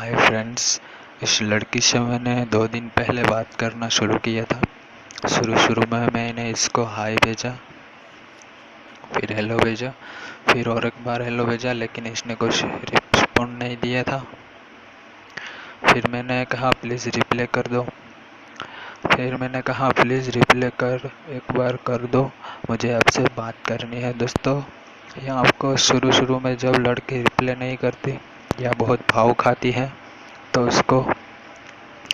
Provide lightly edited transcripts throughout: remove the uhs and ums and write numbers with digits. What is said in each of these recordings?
Hi friends, इस लड़की से मैंने 2 दिन पहले बात करना शुरू किया था। शुरू में मैंने इसको हाय भेजा, फिर हेलो भेजा, फिर और एक बार हेलो भेजा, लेकिन इसने कुछ रिस्पॉन्ड नहीं दिया था। फिर मैंने कहा प्लीज़ रिप्लाई कर दो। फिर मैंने कहा प्लीज़ रिप्लाई कर एक बार कर दो, मुझे आपसे बात करनी है। दोस्तों, यह आपको शुरू में जब लड़की रिप्लाई नहीं करती या बहुत भाव खाती है तो उसको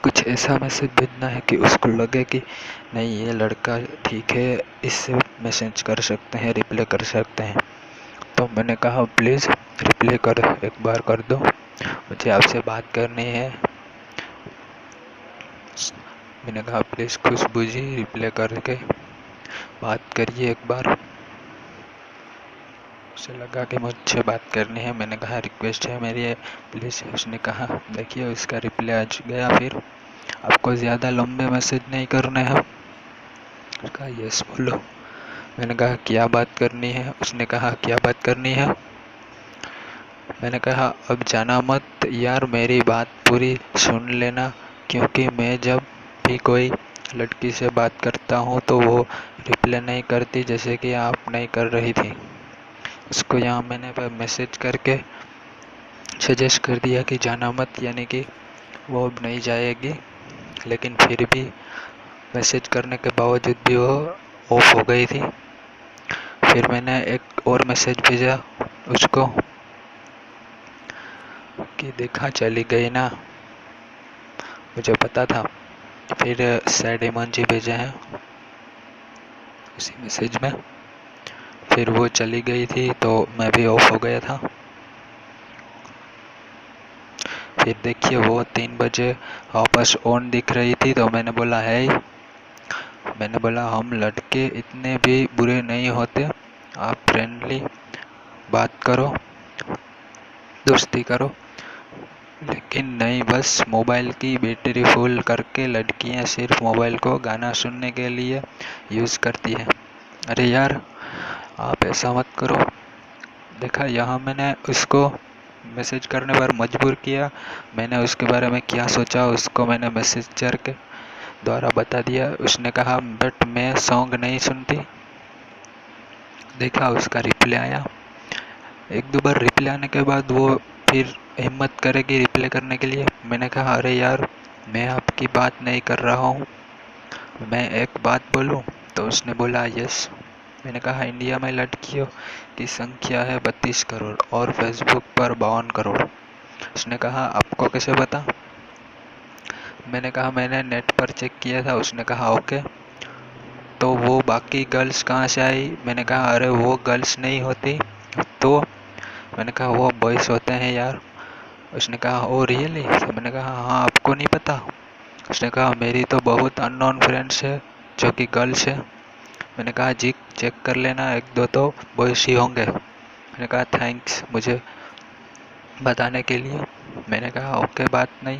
कुछ ऐसा मैसेज भेजना है कि उसको लगे कि नहीं, ये लड़का ठीक है, इससे मैसेज कर सकते हैं, रिप्लाई कर सकते हैं। तो मैंने कहा प्लीज़ रिप्लाई कर एक बार कर दो, मुझे आपसे बात करनी है। मैंने कहा प्लीज़ खुशबू जी रिप्लाई करके बात करिए एक बार। उसे लगा कि मुझसे बात करनी है। मैंने कहा रिक्वेस्ट है मेरी, प्लीज़। उसने कहा देखिए उसका रिप्लाई आ गया। फिर आपको ज़्यादा लंबे मैसेज नहीं करने हैं। कहा यस बोलो। मैंने कहा क्या बात करनी है? उसने कहा क्या बात करनी है? मैंने कहा अब जाना मत यार, मेरी बात पूरी सुन लेना, क्योंकि मैं जब भी कोई लड़की से बात करता हूँ तो वो रिप्लाई नहीं करती, जैसे कि आप नहीं कर रही थी। उसको यहाँ मैंने मैसेज करके सजेस्ट कर दिया कि जाना मत, यानी कि वो अब नहीं जाएगी, लेकिन फिर भी मैसेज करने के बावजूद भी वो ऑफ हो गई थी। फिर मैंने एक और मैसेज भेजा उसको कि देखा चली गई ना, मुझे पता था। फिर सैड इमोजी भेजे हैं उसी मैसेज में। फिर वो चली गई थी तो मैं भी ऑफ हो गया था। फिर देखिए वो 3 बजे वापस ऑन दिख रही थी, तो मैंने बोला है, मैंने बोला हम लड़के इतने भी बुरे नहीं होते, आप फ्रेंडली बात करो, दोस्ती करो, लेकिन नहीं, बस मोबाइल की बैटरी फुल करके लड़कियां सिर्फ मोबाइल को गाना सुनने के लिए यूज़ करती है। अरे यार, आप ऐसा मत करो। देखा, यहाँ मैंने उसको मैसेज करने पर मजबूर किया। मैंने उसके बारे में क्या सोचा उसको मैंने मैसेंजर के द्वारा बता दिया। उसने कहा बट मैं सॉन्ग नहीं सुनती। देखा उसका रिप्लाई आया। 1-2 बार रिप्लाई आने के बाद वो फिर हिम्मत करेगी रिप्लाई करने के लिए। मैंने कहा अरे यार, मैं आपकी बात नहीं कर रहा हूँ, मैं एक बात बोलूँ? तो उसने बोला यस। मैंने कहा इंडिया में लड़कियों की संख्या है 32 करोड़ और फेसबुक पर 52 करोड़। उसने कहा आपको कैसे पता? मैंने कहा मैंने नेट पर चेक किया था। उसने कहा ओके, तो वो बाकी गर्ल्स कहाँ से आई? मैंने कहा अरे वो गर्ल्स नहीं होती, तो मैंने कहा वो बॉयज़ होते हैं यार। उसने कहा ओ रियली? तो मैंने कहा हाँ, आपको नहीं पता? उसने कहा मेरी तो बहुत अननोन फ्रेंड्स है जो कि गर्ल्स है। मैंने कहा जी चेक कर लेना, 1-2 तो बॉयज़ ही होंगे। मैंने कहा थैंक्स मुझे बताने के लिए। मैंने कहा ओके, बात नहीं,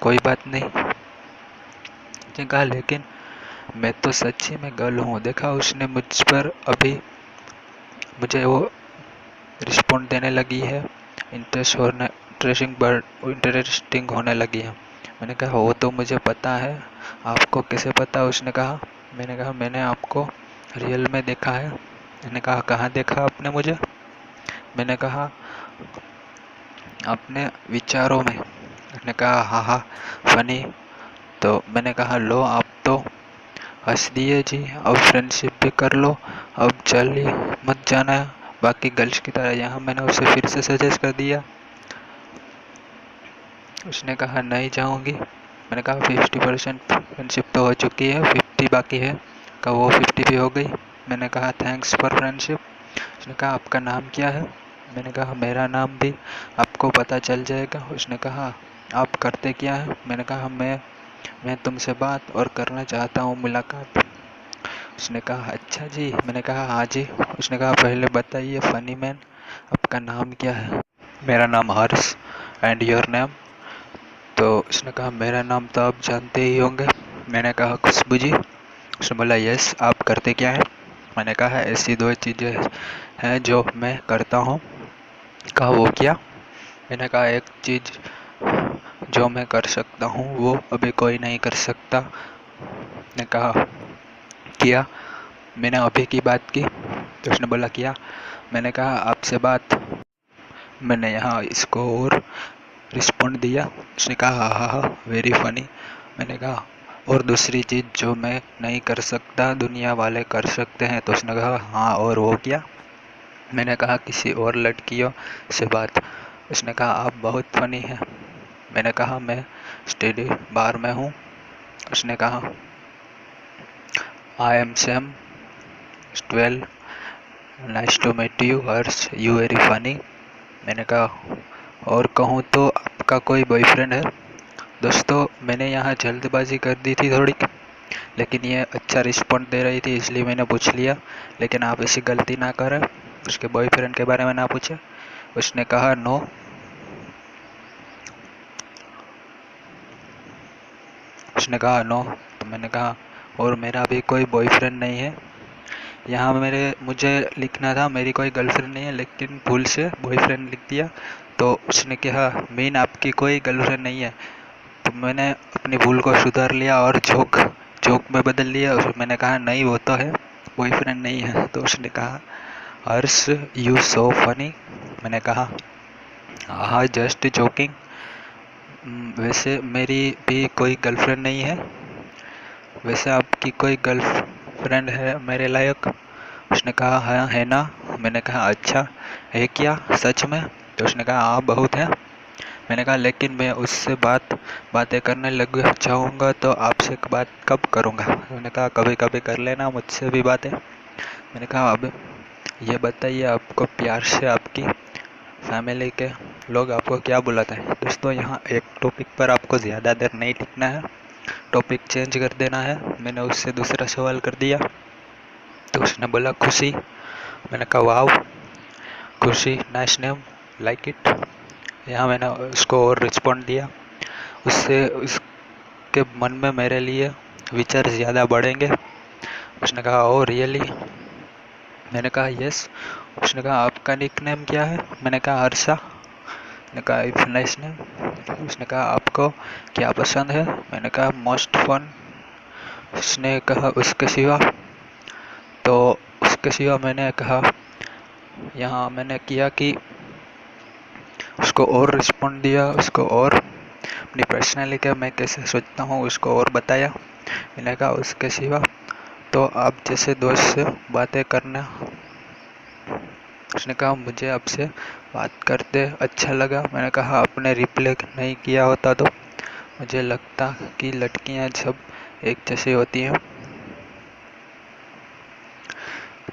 कोई बात नहीं। उसने कहा लेकिन मैं तो सच्ची में गर्ल हूँ। देखा उसने मुझ पर अभी मुझे वो रिस्पॉन्ड देने लगी है, इंटरेस्टिंग होने लगी है। मैंने कहा वो तो मुझे पता है, आपको कैसे पता? उसने कहा, मैंने कहा मैंने आपको रियल में देखा है। मैंने कहा कहाँ देखा आपने मुझे? मैंने कहा अपने विचारों में। उसने कहा हाँ हाँ फनी। तो मैंने कहा लो आप तो हंस दिए जी, अब फ्रेंडशिप भी कर लो, अब चलिए मत जाना बाकी गर्ल्स की तरह। यहाँ मैंने उसे फिर से सजेस्ट कर दिया। उसने कहा नहीं जाऊँगी। मैंने कहा 50% फ्रेंडशिप तो हो चुकी है, 50 बाकी है। कहा वो 50 भी हो गई। मैंने कहा थैंक्स फॉर फ्रेंडशिप। उसने कहा आपका नाम क्या है? मैंने कहा मेरा नाम भी आपको पता चल जाएगा। उसने कहा आप करते क्या है? मैंने कहा मैं तुमसे बात और करना चाहता हूँ, मुलाकात। उसने कहा अच्छा जी। मैंने कहा हाँ जी। उसने कहा पहले बताइए फनी मैन, आपका नाम क्या है? मेरा नाम हर्ष। And your name? तो उसने कहा मेरा नाम तो आप जानते ही होंगे। मैंने कहा खुशबू जी। उसने बोला यस, आप करते क्या है? मैंने कहा ऐसी 2 चीज़ें हैं जो मैं करता हूँ। कहा वो क्या? मैंने कहा एक चीज़ जो मैं कर सकता हूँ वो अभी कोई नहीं कर सकता। ने कहा किया। मैंने अभी की बात की तो उसने बोला किया। मैंने कहा आपसे बात। मैंने यहाँ इसको और रिस्पॉन्ड दिया। उसने कहा हाँ हाँ वेरी फनी। मैंने कहा और दूसरी चीज़ जो मैं नहीं कर सकता दुनिया वाले कर सकते हैं। तो उसने कहा हाँ और वो क्या। मैंने कहा किसी और लड़कियों से बात। उसने कहा आप बहुत फनी हैं। मैंने कहा मैं स्टडी बार में हूँ। उसने कहा I am Sam 12 nice to meet you Harsh you very funny. मैंने कहा और कहूँ तो आपका कोई बॉयफ्रेंड है। दोस्तों मैंने यहाँ जल्दबाजी कर दी थी थोड़ी, लेकिन ये अच्छा रिस्पॉन्ड दे रही थी इसलिए मैंने पूछ लिया। लेकिन आप ऐसी गलती ना करें, उसके बॉयफ्रेंड के बारे में ना पूछे। उसने कहा नो। उसने कहा नो। तो मैंने कहा और मेरा भी कोई बॉयफ्रेंड नहीं है। यहाँ मुझे लिखना था मेरी कोई गर्लफ्रेंड नहीं है, लेकिन भूल से बॉयफ्रेंड लिख दिया। तो उसने कहा मीन आपकी कोई गर्लफ्रेंड नहीं है। तो मैंने अपनी भूल को सुधार लिया और जोक जोक में बदल लिया। और मैंने कहा नहीं वो तो है, बॉयफ्रेंड नहीं है। तो उसने कहा हर्ष यू सो फनी। मैंने कहा हाँ जस्ट जोकिंग। वैसे मेरी भी कोई गर्लफ्रेंड नहीं है। वैसे आपकी कोई गर्लफ्रेंड है मेरे लायक। उसने कहा हाँ है ना। मैंने कहा अच्छा है क्या सच में। तो उसने कहा हाँ बहुत है। मैंने कहा लेकिन मैं उससे बातें करने लग जाऊँगा तो आपसे बात कब करूँगा। उन्होंने कहा कभी कभी कर लेना मुझसे भी बातें। मैंने कहा अब ये बताइए आपको प्यार से आपकी फैमिली के लोग आपको क्या बुलाते हैं। दोस्तों यहाँ एक टॉपिक पर आपको ज़्यादा देर नहीं टिकना है, टॉपिक चेंज कर देना है। मैंने उससे दूसरा सवाल कर दिया तो उसने बोला खुशी। मैंने कहा वाव खुशी नाइस नेम लाइक इट। यहाँ मैंने उसको और रिस्पॉन्ड दिया। उससे उसके मन में मेरे लिए विचार ज़्यादा बढ़ेंगे। उसने कहा ओ रियली। मैंने कहा यस। उसने कहा आपका निक नेम क्या है। मैंने कहा हर्षा। मैंने कहा इफ नाइस नेम। उसने कहा आपको क्या पसंद है। मैंने कहा मोस्ट फन। उसने कहा उसके सिवा। तो उसके सिवा मैंने कहा यहाँ मैंने किया कि उसको और रिस्पॉन्ड दिया, उसको और अपनी पर्सनैलिटी मैं कैसे सोचता हूँ उसको और बताया। मैंने कहा उसके सिवा तो आप जैसे दोस्त से बातें करना। उसने कहा मुझे आपसे बात करते अच्छा लगा। मैंने कहा आपने रिप्लाई नहीं किया होता तो मुझे लगता कि लड़कियां सब एक जैसी होती हैं।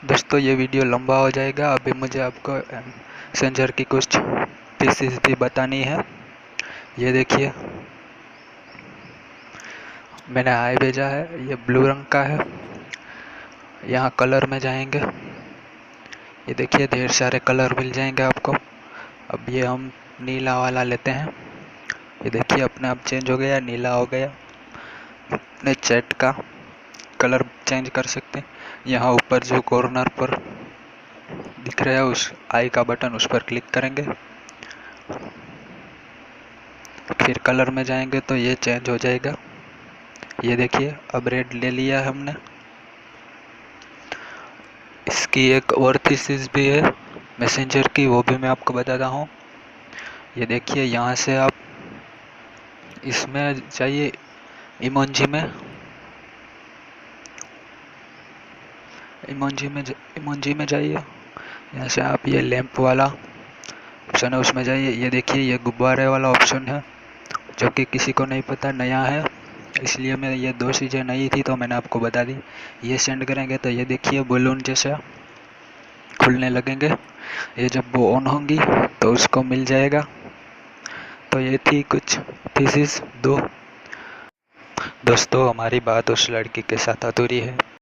दोस्तों ये वीडियो लंबा हो जाएगा। अभी मुझे आपको मैसेंजर की कुछ पीसीस भी बतानी है। ये देखिए मैंने हाई भेजा है, ये ब्लू रंग का है। यहाँ कलर में जाएंगे, ये देखिए ढेर सारे कलर मिल जाएंगे आपको। अब ये हम नीला वाला लेते हैं। ये देखिए अपने आप चेंज हो गया, नीला हो गया। अपने चैट का कलर चेंज कर सकते हैं। यहाँ ऊपर जो कॉर्नर पर दिख रहा है उस आई का बटन, उस पर क्लिक करेंगे। फिर कलर में जाएंगे तो ये चेंज हो जाएगा। ये देखिए अब रेड ले लिया है हमने। इसकी एक और थीसिस भी है मैसेंजर की, वो भी मैं आपको बताता हूँ। ये देखिए यहाँ से आप इसमें जाइए इमोजी में, इमोजी में जाइए। यहाँ से आप ये लैंप वाला ऑप्शन है उसमें जाइए। ये देखिए ये गुब्बारे वाला ऑप्शन है जो कि किसी को नहीं पता, नया है। इसलिए मैं ये दो चीज़ें नई थी तो मैंने आपको बता दी। ये सेंड करेंगे तो ये देखिए बलून जैसे खुलने लगेंगे। ये जब वो ऑन होंगी तो उसको मिल जाएगा। तो ये थी कुछ थीसिस दो। दोस्तों हमारी बात उस लड़की के साथ अधूरी है।